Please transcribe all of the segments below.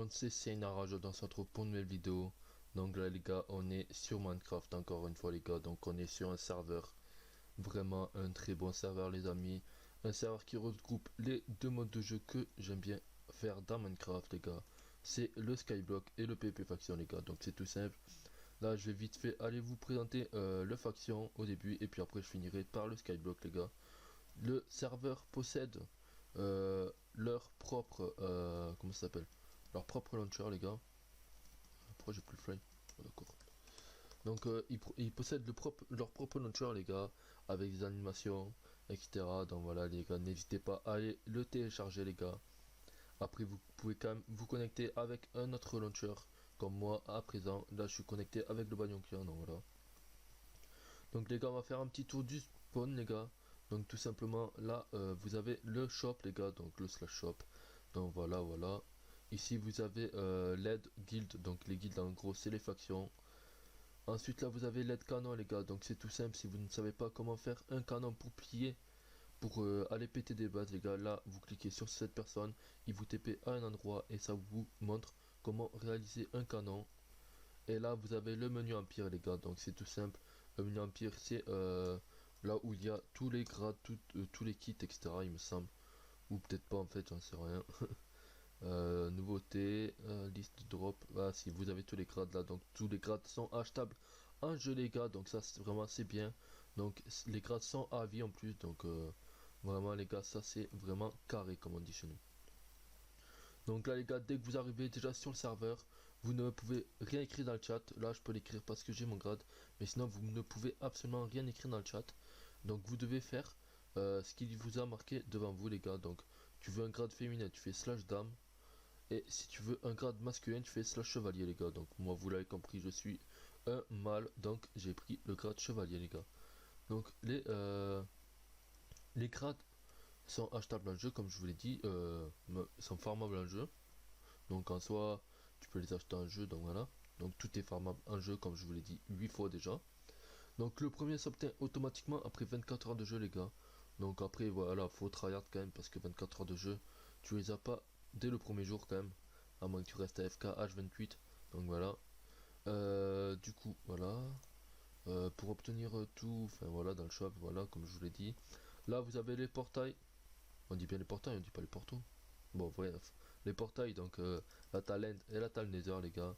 monde, c'est Seynara, on se retrouve pour une nouvelle vidéo. Donc là les gars, on est sur Minecraft encore une fois les gars, donc on est sur un serveur, vraiment un très bon serveur les amis. Un serveur qui regroupe les deux modes de jeu que j'aime bien faire dans Minecraft les gars. C'est le Skyblock et le PvP Faction les gars, donc c'est tout simple. Là je vais vite fait aller vous présenter le Faction au début et puis après je finirai par le Skyblock les gars. Le serveur possède leur propre, comment ça s'appelle, leur propre launcher les gars. Pourquoi j'ai plus le flame? Oh, d'accord. Donc ils possèdent leur propre launcher les gars, avec des animations, etc. Donc voilà les gars, n'hésitez pas à aller le télécharger les gars. Après vous pouvez quand même vous connecter avec un autre launcher, comme moi à présent. Là je suis connecté avec le Bagnon client, donc voilà. Donc les gars, on va faire un petit tour du spawn les gars. Donc tout simplement là vous avez le shop les gars, donc le slash shop. Donc voilà voilà. Ici vous avez l'aide guild, donc les guildes en gros c'est les factions. Ensuite là vous avez l'aide canon les gars, donc c'est tout simple. Si vous ne savez pas comment faire un canon pour plier, pour aller péter des bases les gars, là vous cliquez sur cette personne, il vous TP à un endroit et ça vous montre comment réaliser un canon. Et là vous avez le menu empire les gars, donc c'est tout simple. Le menu empire c'est là où il y a tous les grades, tous les kits etc il me semble. Ou peut-être pas en fait, j'en sais rien. Nouveauté, liste de drop. Ah si, vous avez tous les grades là, donc tous les grades sont achetables en jeu les gars, donc ça c'est vraiment c'est bien. Donc les grades sont à vie en plus, donc vraiment les gars, ça c'est vraiment carré comme on dit chez nous. Donc là les gars, dès que vous arrivez déjà sur le serveur, vous ne pouvez rien écrire dans le chat. Là je peux l'écrire parce que j'ai mon grade, mais sinon vous ne pouvez absolument rien écrire dans le chat. Donc vous devez faire ce qu'il vous a marqué devant vous les gars. Donc tu veux un grade féminin, tu fais slash dame. Et si tu veux un grade masculin, tu fais slash chevalier les gars. Donc moi vous l'avez compris, je suis un mâle, donc j'ai pris le grade chevalier les gars. Donc les grades sont achetables en jeu comme je vous l'ai dit, sont farmables en jeu. Donc en soi tu peux les acheter en jeu, donc voilà. Donc tout est farmable en jeu comme je vous l'ai dit 8 fois déjà. Donc le premier s'obtient automatiquement après 24 heures de jeu les gars. Donc après voilà, faut tryhard quand même parce que 24 heures de jeu, tu les as pas dès le premier jour quand même. À moins que tu restes AFK H28. Donc voilà. Du coup voilà. Pour obtenir tout, enfin voilà dans le shop, voilà comme je vous l'ai dit. Là vous avez les portails. On dit bien les portails, on dit pas les portaux. Bon bref. Les portails, donc la talent et la tal nether les gars.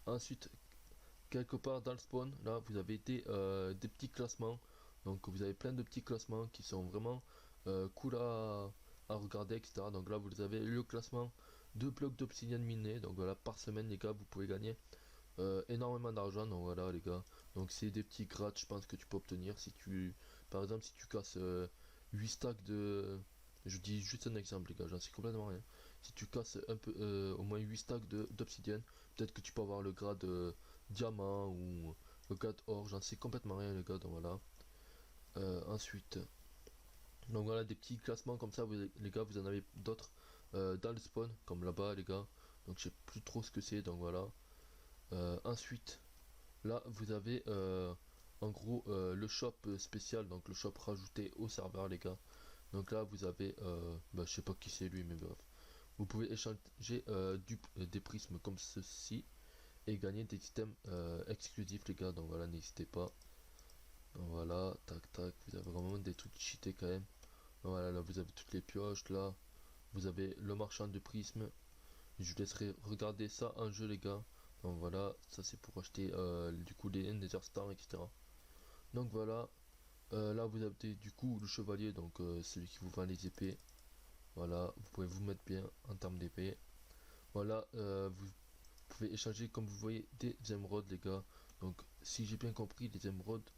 Ensuite quelque part dans le spawn, là vous avez des petits classements. Donc vous avez plein de petits classements qui sont vraiment cool à regarder, etc. Donc là vous avez le classement de blocs d'obsidienne minés. Donc voilà, par semaine les gars, vous pouvez gagner énormément d'argent. Donc voilà les gars, donc c'est des petits grades je pense que tu peux obtenir si tu, par exemple si tu casses 8 stacks de, je dis juste un exemple les gars, j'en sais complètement rien. Si tu casses un peu au moins 8 stacks d'obsidienne, peut-être que tu peux avoir le grade diamant ou le grade or, j'en sais complètement rien les gars. Donc voilà. Ensuite, donc voilà des petits classements comme ça, les gars, vous en avez d'autres dans le spawn, comme là-bas les gars. Donc je sais plus trop ce que c'est, donc voilà. Ensuite, là vous avez en gros le shop spécial, donc le shop rajouté au serveur les gars. Donc là vous avez, je sais pas qui c'est lui, mais bref. Vous pouvez échanger des prismes comme ceci et gagner des items exclusifs les gars. Donc voilà, n'hésitez pas. Donc voilà, tac tac, vous avez vraiment des trucs cheatés quand même. Donc voilà, là vous avez toutes les pioches là. Vous avez le marchand de prismes. Je vous laisserai regarder ça en jeu les gars. Donc voilà, ça c'est pour acheter du coup les Nether Stars, etc. Donc voilà, là vous avez du coup le chevalier, donc celui qui vous vend les épées. Voilà, vous pouvez vous mettre bien en termes d'épée. Voilà, vous pouvez échanger comme vous voyez des émeraudes les gars. Donc si j'ai bien compris, les émeraudes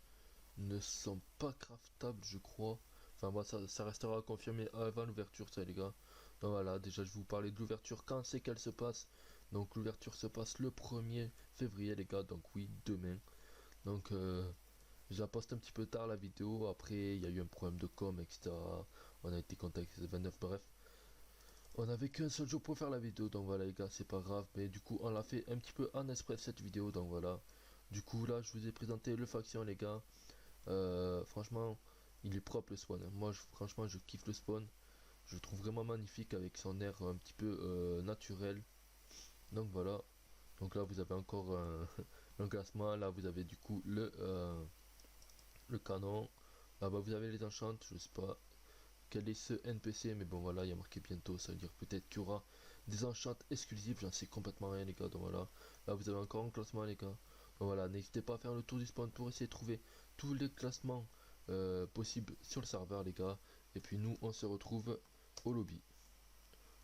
ne sont pas craftables je crois. Enfin moi ça restera confirmé avant l'ouverture ça les gars. Donc voilà, déjà je vais vous parler de l'ouverture, quand c'est qu'elle se passe. Donc l'ouverture se passe le 1er février les gars, donc oui demain. Donc je la poste un petit peu tard la vidéo, après il y a eu un problème de com etc. On a été contacté le 29, bref. On avait qu'un seul jour pour faire la vidéo, donc voilà les gars, c'est pas grave. Mais du coup on l'a fait un petit peu en express cette vidéo, donc voilà. Du coup là je vous ai présenté le faction les gars. Franchement il est propre le spawn, hein. Moi franchement je kiffe le spawn. Je le trouve vraiment magnifique avec son air un petit peu naturel. Donc voilà, donc là vous avez encore un classement, là vous avez du coup le canon, là-bas vous avez les enchantes, je sais pas quel est ce NPC, mais bon voilà, il y a marqué bientôt, ça veut dire peut-être qu'il y aura des enchantes exclusives, j'en sais complètement rien les gars, donc voilà, là vous avez encore un classement les gars, donc voilà, n'hésitez pas à faire le tour du spawn pour essayer de trouver tous les classements possibles sur le serveur les gars, et puis nous on se retrouve au lobby.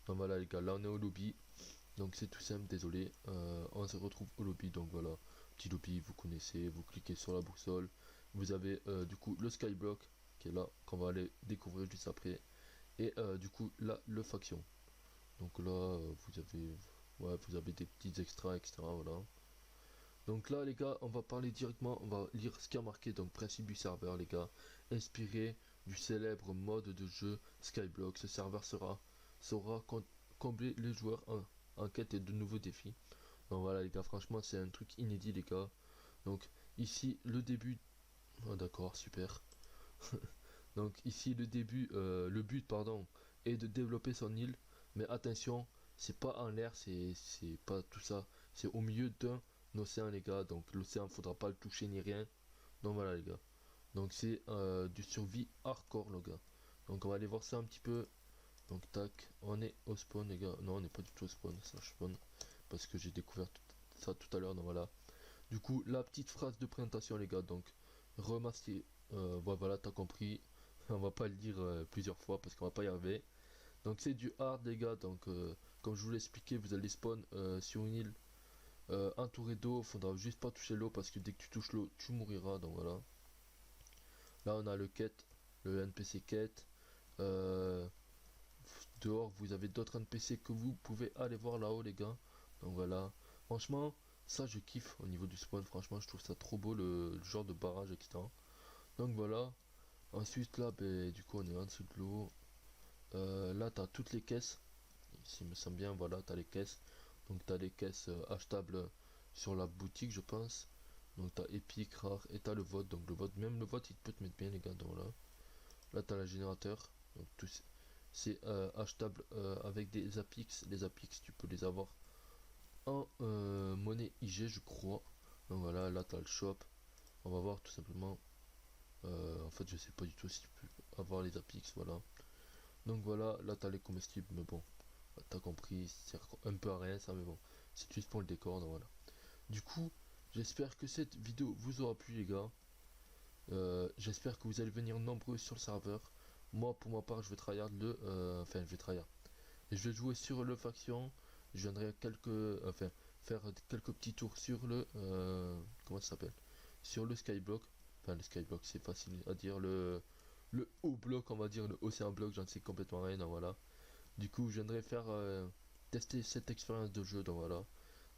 Donc voilà les gars, là on est au lobby, donc c'est tout simple, désolé, on se retrouve au lobby, donc voilà, petit lobby, vous connaissez, vous cliquez sur la boussole, vous avez du coup le skyblock qui est là, qu'on va aller découvrir juste après, et du coup là le faction. Donc là vous avez des petits extras, etc. Voilà. Donc là les gars, on va parler directement, on va lire ce qui a marqué, donc principe du serveur les gars, inspiré du célèbre mode de jeu Skyblock, ce serveur saura combler les joueurs en quête de nouveaux défis. Donc voilà les gars, franchement c'est un truc inédit les gars. Donc ici le début, oh, d'accord, super. Donc ici le but pardon, est de développer son île, mais attention, c'est pas en l'air, c'est pas tout ça, c'est au milieu d'un océan les gars, donc l'océan faudra pas le toucher ni rien. Donc voilà les gars, donc c'est du survie hardcore les gars. Donc on va aller voir ça un petit peu. Donc tac, on est au spawn les gars, non on n'est pas du tout au spawn, ça je spawn, parce que j'ai découvert ça tout à l'heure, donc voilà. Du coup la petite phrase de présentation les gars, donc remercier, voilà t'as compris. On va pas le dire plusieurs fois parce qu'on va pas y arriver. Donc c'est du hard les gars, donc comme je vous l'ai expliqué, vous allez spawn sur une île entourée d'eau, faudra juste pas toucher l'eau parce que dès que tu touches l'eau tu mouriras, donc voilà. Là on a le NPC quête, euh, dehors vous avez d'autres NPC que vous pouvez aller voir là-haut les gars, donc voilà. Franchement ça je kiffe au niveau du spawn, franchement je trouve ça trop beau le genre de barrage, etc. Donc voilà. Ensuite là ben, du coup on est en dessous de l'eau. Là tu as toutes les caisses, s'il me semble bien, voilà tu as les caisses. Donc tu as les caisses achetables sur la boutique je pense. Donc tu as épique, rare et tu as le vote. Donc le vote, même le vote il peut te mettre bien les gars. Donc là tu as le générateur. Donc tout c'est achetable avec des apix. Les apix tu peux les avoir en monnaie IG je crois. Donc voilà, là tu as le shop. On va voir tout simplement. En fait je sais pas du tout si tu peux avoir les apix, voilà. Donc voilà, là t'as les comestibles, mais bon, t'as compris, c'est un peu à rien ça, mais bon, c'est juste pour le décor, donc voilà. Du coup, j'espère que cette vidéo vous aura plu les gars. J'espère que vous allez venir nombreux sur le serveur. Moi pour ma part je vais tryhard enfin je vais tryhard. Et je vais jouer sur le faction. Je viendrai faire quelques petits tours sur comment ça s'appelle, sur le skyblock. Enfin le skyblock c'est facile à dire, le haut bloc on va dire, le océan bloc, j'en sais complètement rien, donc voilà. Du coup je viendrai faire tester cette expérience de jeu, donc voilà.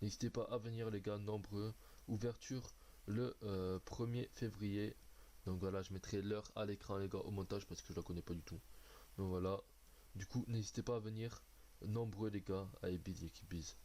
N'hésitez pas à venir les gars, nombreux. Ouverture le 1er février. Donc voilà, je mettrai l'heure à l'écran les gars au montage parce que je la connais pas du tout. Donc voilà. Du coup, n'hésitez pas à venir nombreux les gars. Allez, bisous, bis.